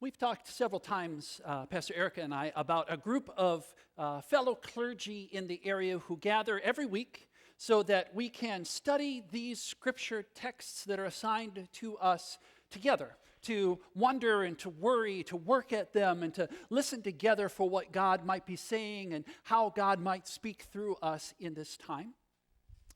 We've talked several times, Pastor Erica and I, about a group of fellow clergy in the area who gather every week so that we can study these scripture texts that are assigned to us together, to wonder and to worry, to work at them, and to listen together for what God might be saying and how God might speak through us in this time.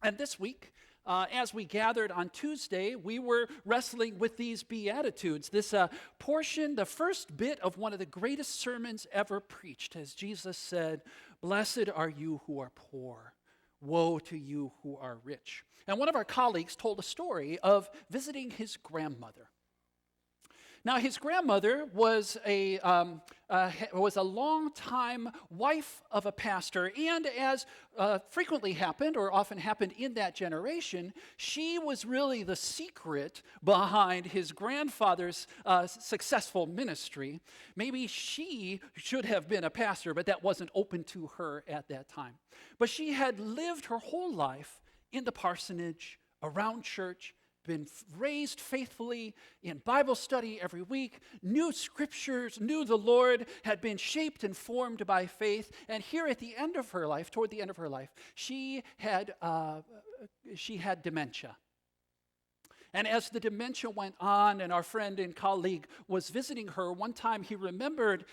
And this week, as we gathered on Tuesday, we were wrestling with these Beatitudes, this portion, the first bit of one of the greatest sermons ever preached, as Jesus said, "Blessed are you who are poor, woe to you who are rich." And one of our colleagues told a story of visiting his grandmother. Now, his grandmother was a long-time wife of a pastor, and as frequently happened, or often happened in that generation, she was really the secret behind his grandfather's successful ministry. Maybe she should have been a pastor, but that wasn't open to her at that time. But she had lived her whole life in the parsonage, around church, been raised faithfully in Bible study every week, knew scriptures, knew the Lord, had been shaped and formed by faith. And here at the end of her life, toward the end of her life, she had dementia. And as the dementia went on and our friend and colleague was visiting her, one time he remembered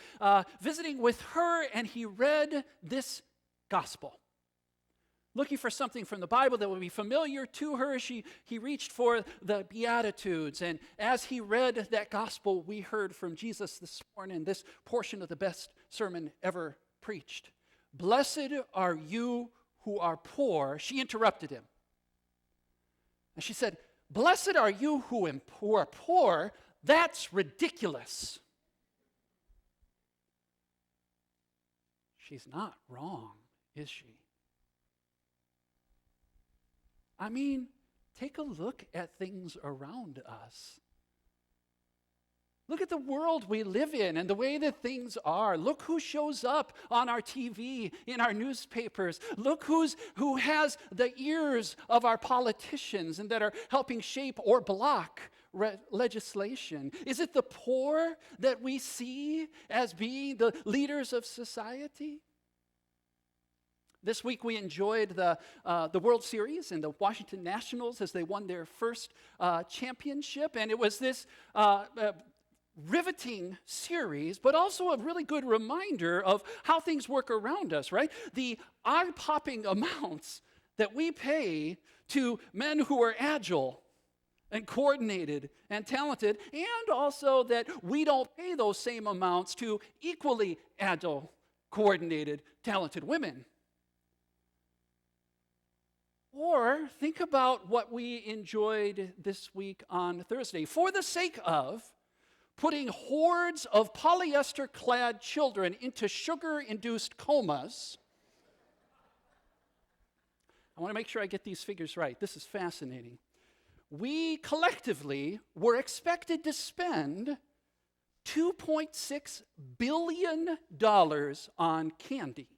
visiting with her, and he read this gospel. Looking for something from the Bible that would be familiar to her, he reached for the Beatitudes. And as he read that gospel, we heard from Jesus this morning, this portion of the best sermon ever preached. "Blessed are you who are poor." She interrupted him. And she said, "Blessed are you who are poor. That's ridiculous." She's not wrong, is she? I mean, take a look at things around us. Look at the world we live in and the way that things are. Look who shows up on our TV, in our newspapers. Look who has the ears of our politicians and that are helping shape or block legislation. Is it the poor that we see as being the leaders of society? This week we enjoyed the World Series and the Washington Nationals as they won their first championship. And it was this riveting series, but also a really good reminder of how things work around us, right? The eye-popping amounts that we pay to men who are agile and coordinated and talented, and also that we don't pay those same amounts to equally agile, coordinated, talented women. Or think about what we enjoyed this week on Thursday. For the sake of putting hordes of polyester-clad children into sugar-induced comas, I want to make sure I get these figures right. This is fascinating. We collectively were expected to spend $2.6 billion on candy.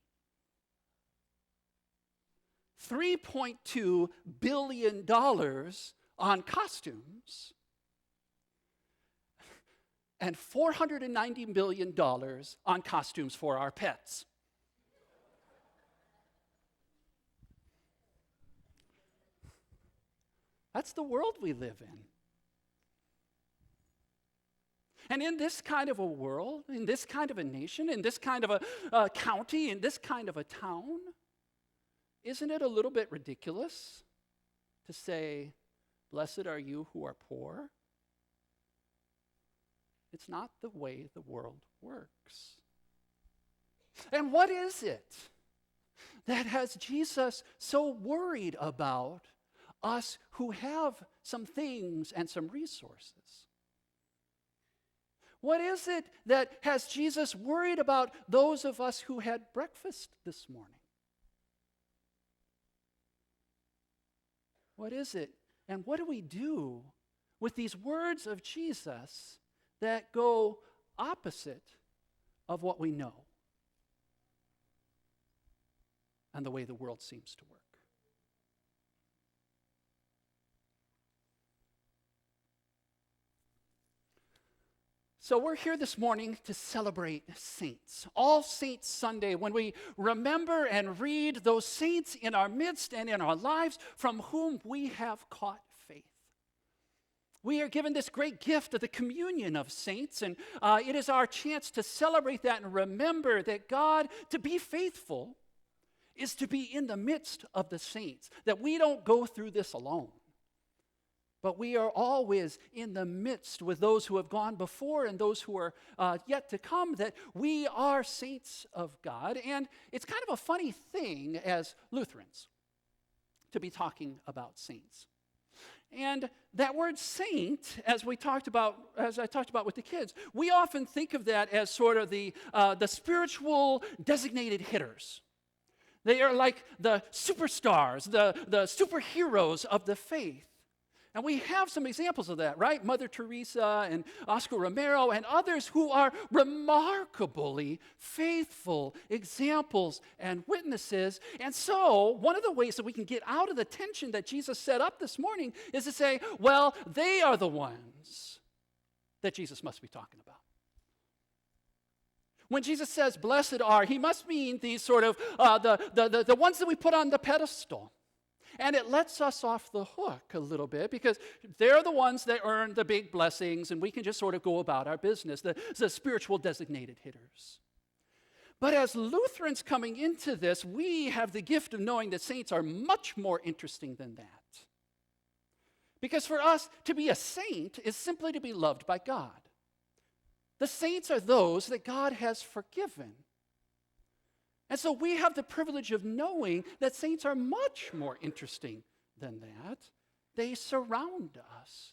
$3.2 billion on costumes, and $490 million on costumes for our pets. That's the world we live in. And in this kind of a world, in this kind of a nation, in this kind of a county, in this kind of a town, isn't it a little bit ridiculous to say, "Blessed are you who are poor"? It's not the way the world works. And what is it that has Jesus so worried about us who have some things and some resources? What is it that has Jesus worried about those of us who had breakfast this morning? What is it? And what do we do with these words of Jesus that go opposite of what we know and the way the world seems to work? So we're here this morning to celebrate saints. All Saints Sunday, when we remember and read those saints in our midst and in our lives from whom we have caught faith. We are given this great gift of the communion of saints, and it is our chance to celebrate that and remember that God, to be faithful, is to be in the midst of the saints, that we don't go through this alone. But we are always in the midst with those who have gone before and those who are yet to come, that we are saints of God. And it's kind of a funny thing as Lutherans to be talking about saints. And that word saint, as I talked about with the kids, we often think of that as sort of the spiritual designated hitters. They are like the superstars, the superheroes of the faith. And we have some examples of that, right? Mother Teresa and Oscar Romero and others who are remarkably faithful examples and witnesses. And so, one of the ways that we can get out of the tension that Jesus set up this morning is to say, well, they are the ones that Jesus must be talking about. When Jesus says, blessed are, he must mean these sort of, the ones that we put on the pedestal. And it lets us off the hook a little bit because they're the ones that earn the big blessings and we can just sort of go about our business, the spiritual designated hitters. But as Lutherans coming into this, we have the gift of knowing that saints are much more interesting than that. Because for us, to be a saint is simply to be loved by God. The saints are those that God has forgiven. And so we have the privilege of knowing that saints are much more interesting than that. They surround us.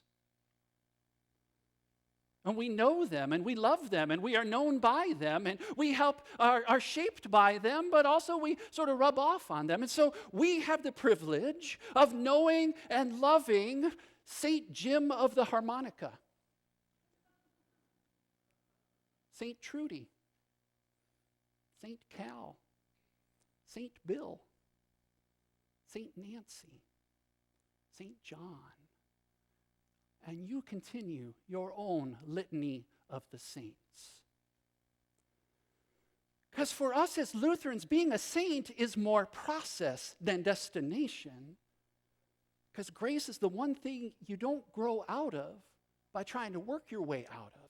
And we know them, and we love them, and we are known by them, and we are shaped by them, but also we sort of rub off on them. And so we have the privilege of knowing and loving Saint Jim of the harmonica, Saint Trudy, Saint Cal, Saint Bill, Saint Nancy, Saint John, and you continue your own litany of the saints. Because for us as Lutherans, being a saint is more process than destination, because grace is the one thing you don't grow out of by trying to work your way out of it.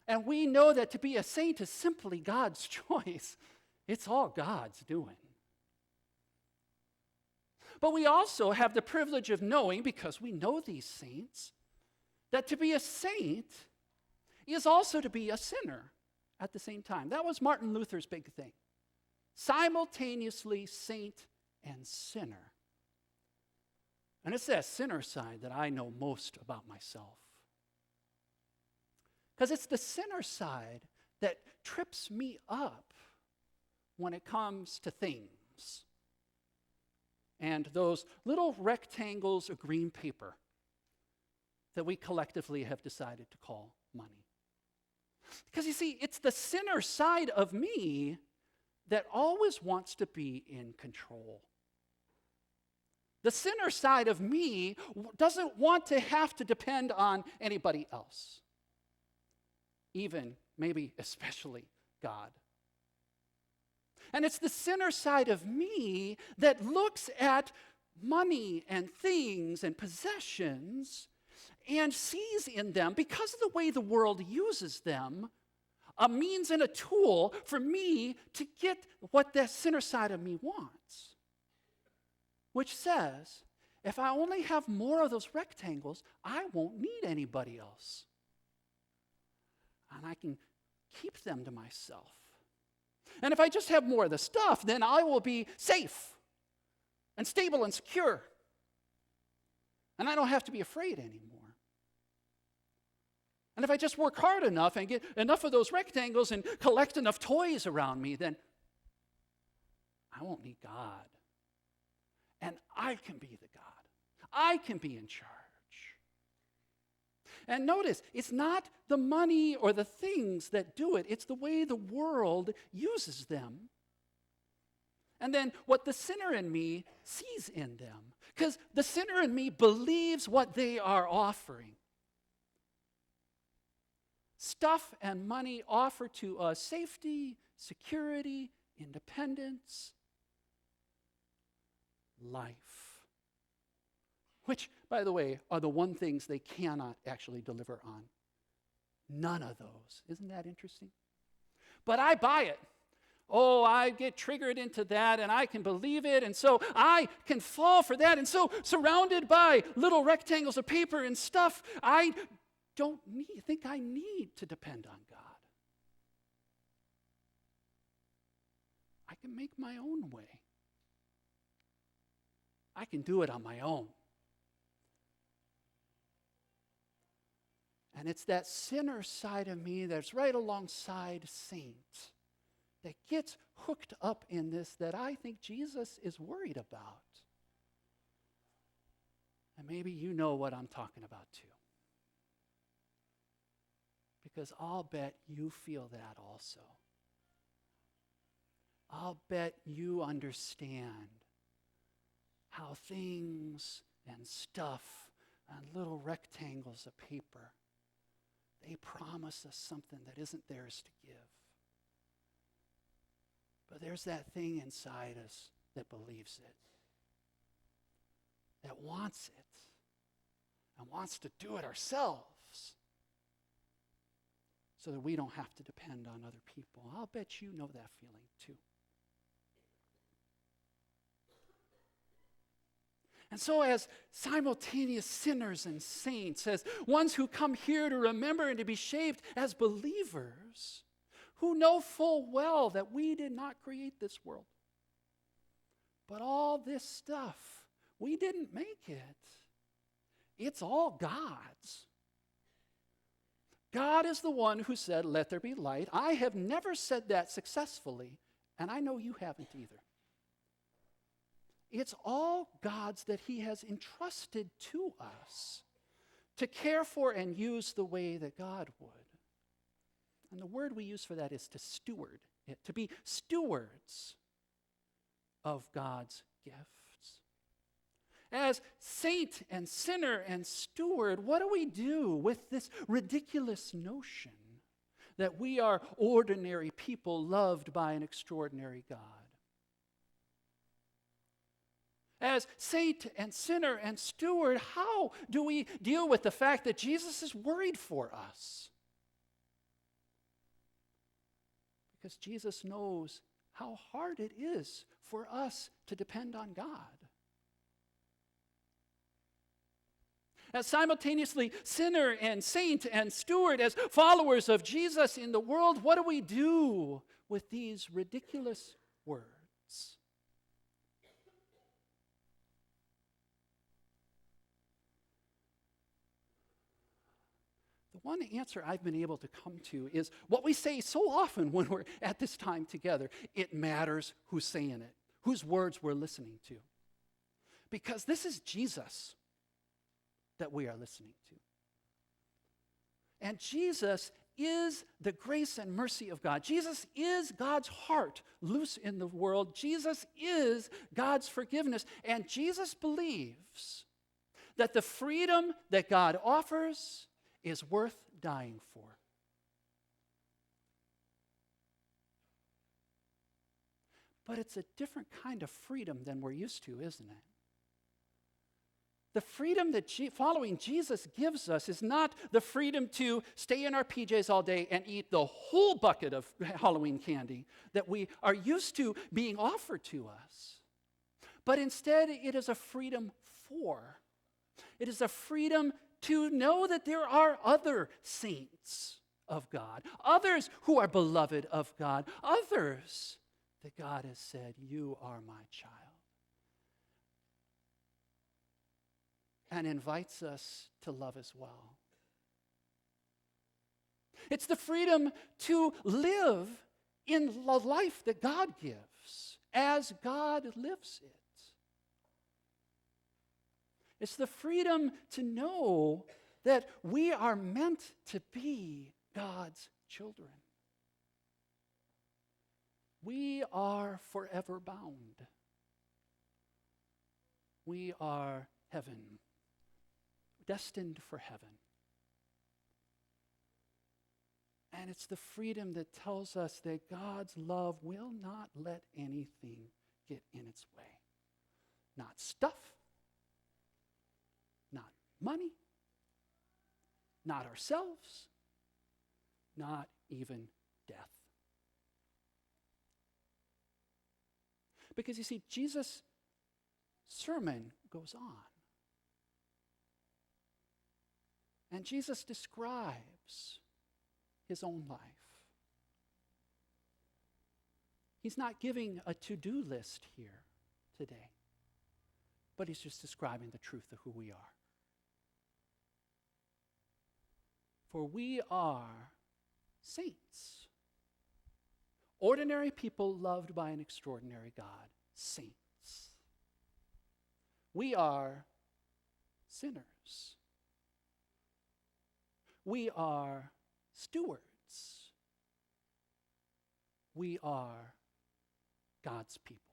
And we know that to be a saint is simply God's choice. It's all God's doing. But we also have the privilege of knowing, because we know these saints, that to be a saint is also to be a sinner at the same time. That was Martin Luther's big thing. Simultaneously saint and sinner. And it's that sinner side that I know most about myself. Because it's the sinner side that trips me up when it comes to things and those little rectangles of green paper that we collectively have decided to call money. Because you see, it's the sinner side of me that always wants to be in control. The sinner side of me doesn't want to have to depend on anybody else, even, maybe especially God. And it's the sinner side of me that looks at money and things and possessions and sees in them, because of the way the world uses them, a means and a tool for me to get what that sinner side of me wants. Which says, if I only have more of those rectangles, I won't need anybody else. And I can keep them to myself. And if I just have more of the stuff, then I will be safe and stable and secure. And I don't have to be afraid anymore. And if I just work hard enough and get enough of those rectangles and collect enough toys around me, then I won't need God. And I can be the God. I can be in charge. And notice, it's not the money or the things that do it. It's the way the world uses them. And then what the sinner in me sees in them. Because the sinner in me believes what they are offering. Stuff and money offer to us safety, security, independence, life. Which, by the way, are the one things they cannot actually deliver on. None of those. Isn't that interesting? But I buy it. Oh, I get triggered into that, and I can believe it, and so I can fall for that. And so, surrounded by little rectangles of paper and stuff, I don't think I need to depend on God. I can make my own way. I can do it on my own. And it's that sinner side of me that's right alongside saint that gets hooked up in this that I think Jesus is worried about. And maybe you know what I'm talking about too. Because I'll bet you feel that also. I'll bet you understand how things and stuff and little rectangles of paper, they promise us something that isn't theirs to give. But there's that thing inside us that believes it, that wants it, and wants to do it ourselves so that we don't have to depend on other people. I'll bet you know that feeling too. And so as simultaneous sinners and saints, as ones who come here to remember and to be shaped as believers, who know full well that we did not create this world. But all this stuff, we didn't make it. It's all God's. God is the one who said, "Let there be light." I have never said that successfully, and I know you haven't either. It's all God's that He has entrusted to us to care for and use the way that God would. And the word we use for that is to steward it, to be stewards of God's gifts. As saint and sinner and steward, what do we do with this ridiculous notion that we are ordinary people loved by an extraordinary God? As saint and sinner and steward, how do we deal with the fact that Jesus is worried for us? Because Jesus knows how hard it is for us to depend on God. As simultaneously sinner and saint and steward, as followers of Jesus in the world, what do we do with these ridiculous words? The one answer I've been able to come to is what we say so often when we're at this time together. It matters who's saying it, whose words we're listening to. Because this is Jesus that we are listening to. And Jesus is the grace and mercy of God. Jesus is God's heart loose in the world. Jesus is God's forgiveness. And Jesus believes that the freedom that God offers is worth dying for. But it's a different kind of freedom than we're used to, isn't it? The freedom that following Jesus gives us is not the freedom to stay in our PJs all day and eat the whole bucket of Halloween candy that we are used to being offered to us. But instead, it is a freedom for. It is a freedom to know that there are other saints of God, others who are beloved of God, others that God has said, "You are my child," and invites us to love as well. It's the freedom to live in the life that God gives as God lives it. It's the freedom to know that we are meant to be God's children. We are forever bound. We are heaven, destined for heaven. And it's the freedom that tells us that God's love will not let anything get in its way. Not stuff, not money, not ourselves, not even death. Because you see, Jesus' sermon goes on. And Jesus describes his own life. He's not giving a to-do list here today, but he's just describing the truth of who we are. For we are saints. Ordinary people loved by an extraordinary God. Saints. We are sinners. We are stewards. We are God's people.